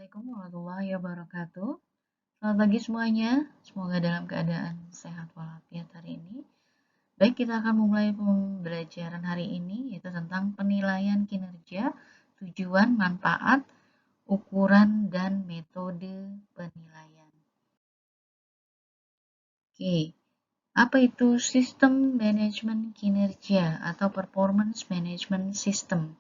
Assalamualaikum warahmatullahi wabarakatuh. Selamat pagi semuanya. Semoga dalam keadaan sehat walafiat hari ini. Baik, kita akan memulai pembelajaran hari ini yaitu tentang penilaian kinerja, tujuan, manfaat, ukuran, dan metode penilaian. Oke, apa itu sistem manajemen kinerja atau performance management system?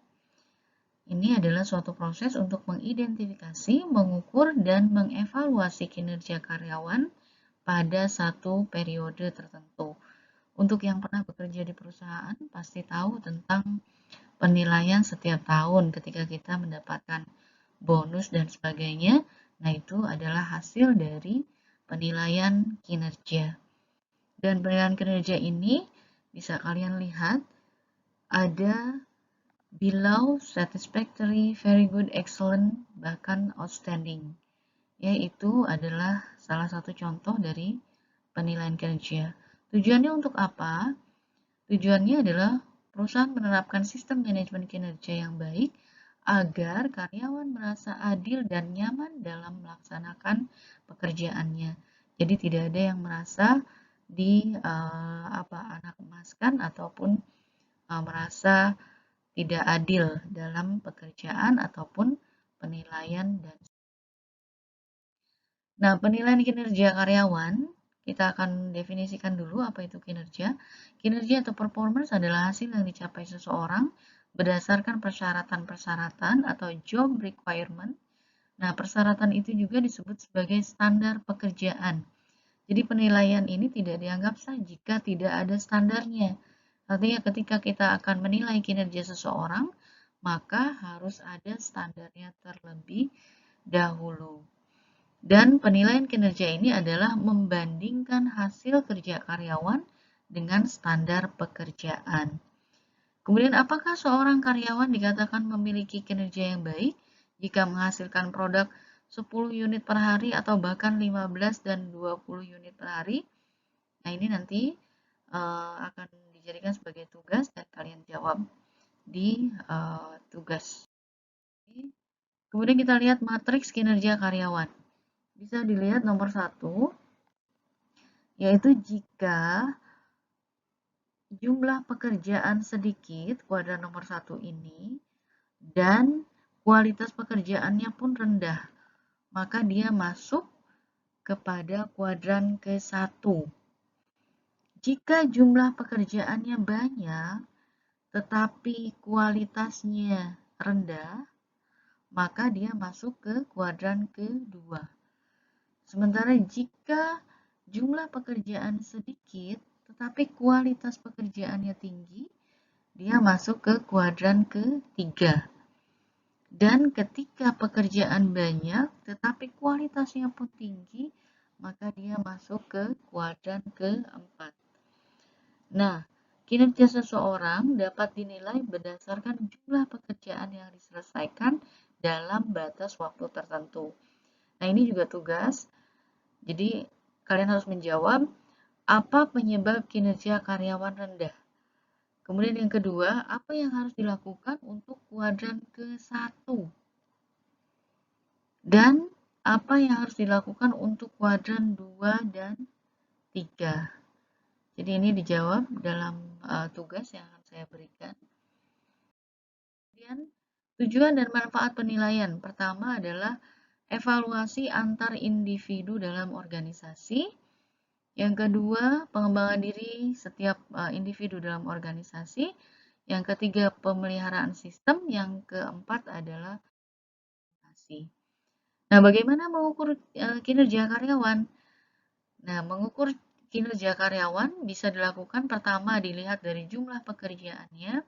Ini adalah suatu proses untuk mengidentifikasi, mengukur, dan mengevaluasi kinerja karyawan pada satu periode tertentu. Untuk yang pernah bekerja di perusahaan, pasti tahu tentang penilaian setiap tahun ketika kita mendapatkan bonus dan sebagainya. Nah, itu adalah hasil dari penilaian kinerja. Dan penilaian kinerja ini bisa kalian lihat ada below, satisfactory, very good, excellent, bahkan outstanding. Yaitu adalah salah satu contoh dari penilaian kinerja. Tujuannya untuk apa? Tujuannya adalah perusahaan menerapkan sistem manajemen kinerja yang baik agar karyawan merasa adil dan nyaman dalam melaksanakan pekerjaannya. Jadi tidak ada yang merasa anak emaskan ataupun merasa tidak adil dalam pekerjaan ataupun penilaian dan penilaian kinerja karyawan kita akan definisikan dulu apa itu kinerja. Kinerja atau performance adalah hasil yang dicapai seseorang berdasarkan persyaratan-persyaratan atau job requirement. Nah, persyaratan itu juga disebut sebagai standar pekerjaan. Jadi penilaian ini tidak dianggap sah jika tidak ada standarnya. Artinya ketika kita akan menilai kinerja seseorang, maka harus ada standarnya terlebih dahulu. Dan penilaian kinerja ini adalah membandingkan hasil kerja karyawan dengan standar pekerjaan. Kemudian apakah seorang karyawan dikatakan memiliki kinerja yang baik jika menghasilkan produk 10 unit per hari atau bahkan 15 dan 20 unit per hari? Nah, ini nanti akan dijadikan sebagai tugas dan kalian jawab di tugas. Kemudian kita lihat matriks kinerja karyawan. Bisa dilihat nomor 1, yaitu jika jumlah pekerjaan sedikit, kuadran nomor 1 ini, dan kualitas pekerjaannya pun rendah, maka dia masuk kepada kuadran ke-1. Jika jumlah pekerjaannya banyak, tetapi kualitasnya rendah, maka dia masuk ke kuadran ke-2. Sementara jika jumlah pekerjaan sedikit, tetapi kualitas pekerjaannya tinggi, dia masuk ke kuadran ke-3. Dan ketika pekerjaan banyak, tetapi kualitasnya pun tinggi, maka dia masuk ke kuadran ke-4. Nah, kinerja seseorang dapat dinilai berdasarkan jumlah pekerjaan yang diselesaikan dalam batas waktu tertentu. Nah, ini juga tugas. Jadi, kalian harus menjawab apa penyebab kinerja karyawan rendah. Kemudian yang kedua, apa yang harus dilakukan untuk kuadran ke-1? Dan apa yang harus dilakukan untuk kuadran 2 dan 3? Jadi ini dijawab dalam tugas yang akan saya berikan. Kemudian tujuan dan manfaat penilaian. Pertama adalah evaluasi antar individu dalam organisasi. Yang kedua, pengembangan diri setiap individu dalam organisasi. Yang ketiga, pemeliharaan sistem. Yang keempat adalah organisasi. Nah, bagaimana mengukur kinerja karyawan? Nah, mengukur kinerja karyawan bisa dilakukan pertama dilihat dari jumlah pekerjaannya,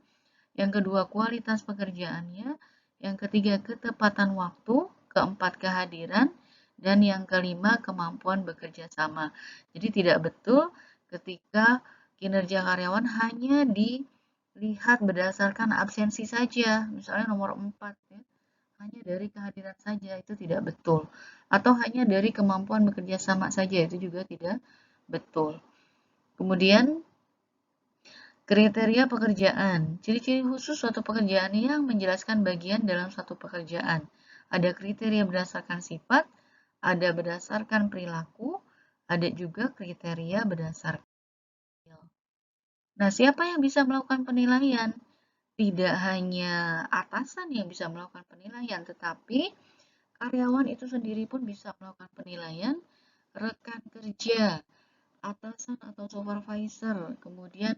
yang kedua kualitas pekerjaannya, yang ketiga ketepatan waktu, keempat kehadiran, dan yang kelima kemampuan bekerja sama. Jadi tidak betul ketika kinerja karyawan hanya dilihat berdasarkan absensi saja, misalnya nomor 4 ya. Hanya dari kehadiran saja itu tidak betul. Atau hanya dari kemampuan bekerja sama saja itu juga tidak betul. Kemudian kriteria pekerjaan. Ciri-ciri khusus suatu pekerjaan yang menjelaskan bagian dalam satu pekerjaan. Ada kriteria berdasarkan sifat, ada berdasarkan perilaku, ada juga kriteria berdasarkan skill. Nah, siapa yang bisa melakukan penilaian? Tidak hanya atasan yang bisa melakukan penilaian, tetapi karyawan itu sendiri pun bisa melakukan penilaian, rekan kerja, atasan atau supervisor, kemudian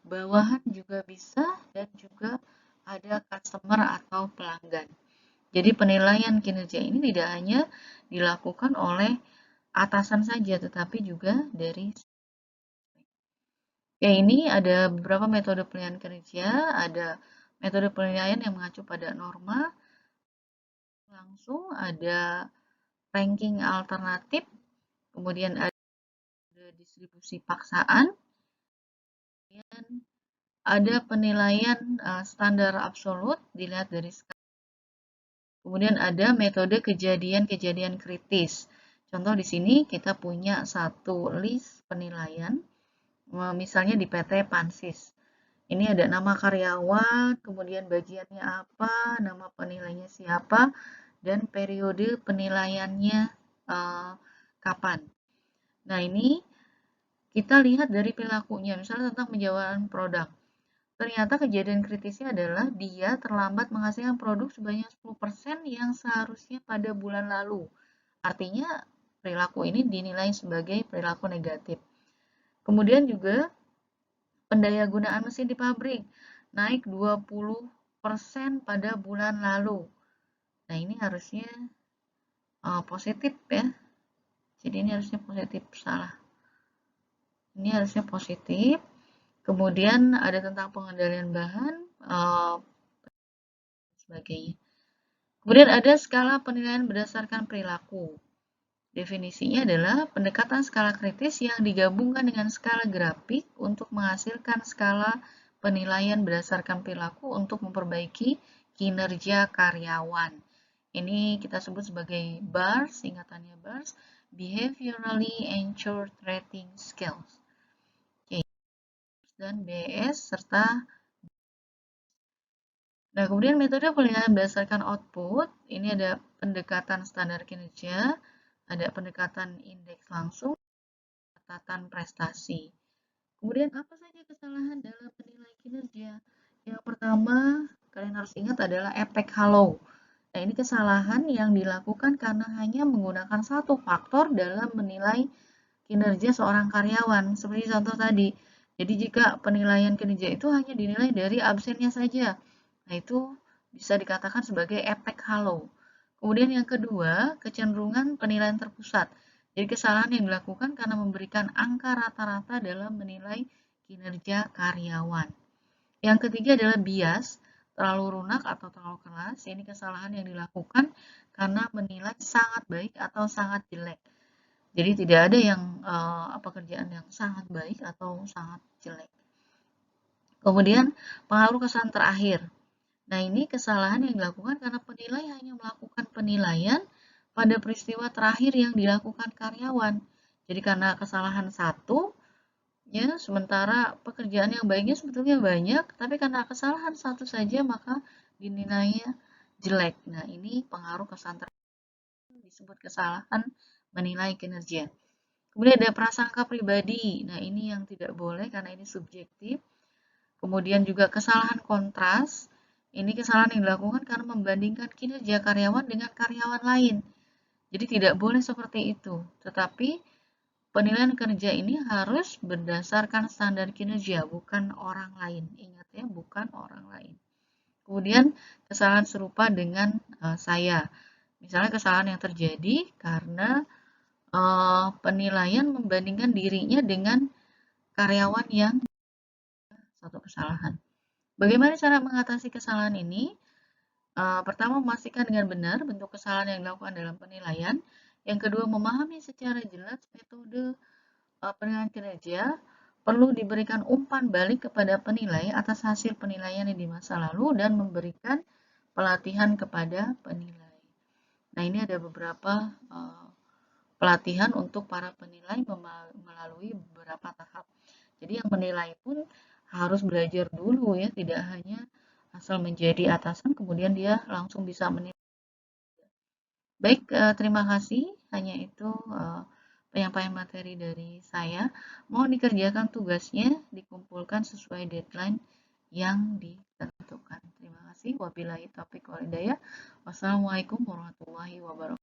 bawahan juga bisa, dan juga ada customer atau pelanggan. Jadi penilaian kinerja ini tidak hanya dilakukan oleh atasan saja, tetapi juga dari. Ya, ini ada beberapa metode penilaian kerja, ada metode penilaian yang mengacu pada norma, langsung ada ranking alternatif, kemudian ada distribusi paksaan, kemudian ada penilaian standar absolut dilihat dari skala. Kemudian ada metode kejadian-kejadian kritis. Contoh di sini kita punya satu list penilaian, misalnya di PT Pansis. Ini ada nama karyawan, kemudian bagiannya apa, nama penilainya siapa, dan periode penilaiannya kapan. Nah, ini kita lihat dari perilakunya, misalnya tentang penjualan produk. Ternyata kejadian kritisnya adalah dia terlambat menghasilkan produk sebanyak 10% yang seharusnya pada bulan lalu. Artinya perilaku ini dinilai sebagai perilaku negatif. Kemudian juga pendaya gunaan mesin di pabrik naik 20% pada bulan lalu. Nah, ini harusnya positif ya. Jadi ini harusnya positif, salah. Ini harusnya positif. Kemudian ada tentang pengendalian bahan, sebagainya. Kemudian ada skala penilaian berdasarkan perilaku. Definisinya adalah pendekatan skala kritis yang digabungkan dengan skala grafik untuk menghasilkan skala penilaian berdasarkan perilaku untuk memperbaiki kinerja karyawan. Ini kita sebut sebagai BARS, singkatannya BARS, Behaviorally Anchored Rating Scales. Oke, dan BS serta. Nah, kemudian metode penilaian berdasarkan output, ini ada pendekatan standar kinerja, ada pendekatan indeks langsung, catatan prestasi. Kemudian apa saja kesalahan dalam menilai kinerja? Yang pertama, kalian harus ingat adalah efek halo. Nah, ini kesalahan yang dilakukan karena hanya menggunakan satu faktor dalam menilai kinerja seorang karyawan, seperti contoh tadi. Jadi jika penilaian kinerja itu hanya dinilai dari absennya saja, nah itu bisa dikatakan sebagai efek halo. Kemudian yang kedua, kecenderungan penilaian terpusat. Jadi kesalahan yang dilakukan karena memberikan angka rata-rata dalam menilai kinerja karyawan. Yang ketiga adalah bias, terlalu lunak atau terlalu keras. Ini kesalahan yang dilakukan karena menilai sangat baik atau sangat jelek. Jadi tidak ada yang pekerjaan yang sangat baik atau sangat jelek. Kemudian pengaruh kesan terakhir. Nah, ini kesalahan yang dilakukan karena penilai hanya melakukan penilaian pada peristiwa terakhir yang dilakukan karyawan. Jadi karena kesalahan satu, ya, sementara pekerjaan yang baiknya sebetulnya banyak, tapi karena kesalahan satu saja maka dinilainya jelek. Nah, ini pengaruh kesan terakhir disebut kesalahan menilai kinerja. Kemudian ada prasangka pribadi. Nah, ini yang tidak boleh karena ini subjektif. Kemudian juga kesalahan kontras. Ini kesalahan yang dilakukan karena membandingkan kinerja karyawan dengan karyawan lain. Jadi tidak boleh seperti itu. Tetapi penilaian kerja ini harus berdasarkan standar kinerja, bukan orang lain. Ingat ya, bukan orang lain. Kemudian kesalahan serupa dengan saya. Misalnya kesalahan yang terjadi karena penilaian membandingkan dirinya dengan karyawan yang satu kesalahan. Bagaimana cara mengatasi kesalahan ini? Pertama, memastikan dengan benar bentuk kesalahan yang dilakukan dalam penilaian. Yang kedua, memahami secara jelas metode penilaian kinerja. Perlu diberikan umpan balik kepada penilai atas hasil penilaian di masa lalu dan memberikan pelatihan kepada penilai. Nah, ini ada beberapa pelatihan untuk para penilai melalui beberapa tahap. Jadi yang menilai pun harus belajar dulu ya, tidak hanya asal menjadi atasan kemudian dia langsung bisa menilai. Baik, terima kasih. Hanya itu penyampaian materi dari saya. Mohon dikerjakan tugasnya, dikumpulkan sesuai deadline yang ditentukan. Terima kasih. Wabillahi taufiq wal hidayah. Wassalamualaikum warahmatullahi wabarakatuh.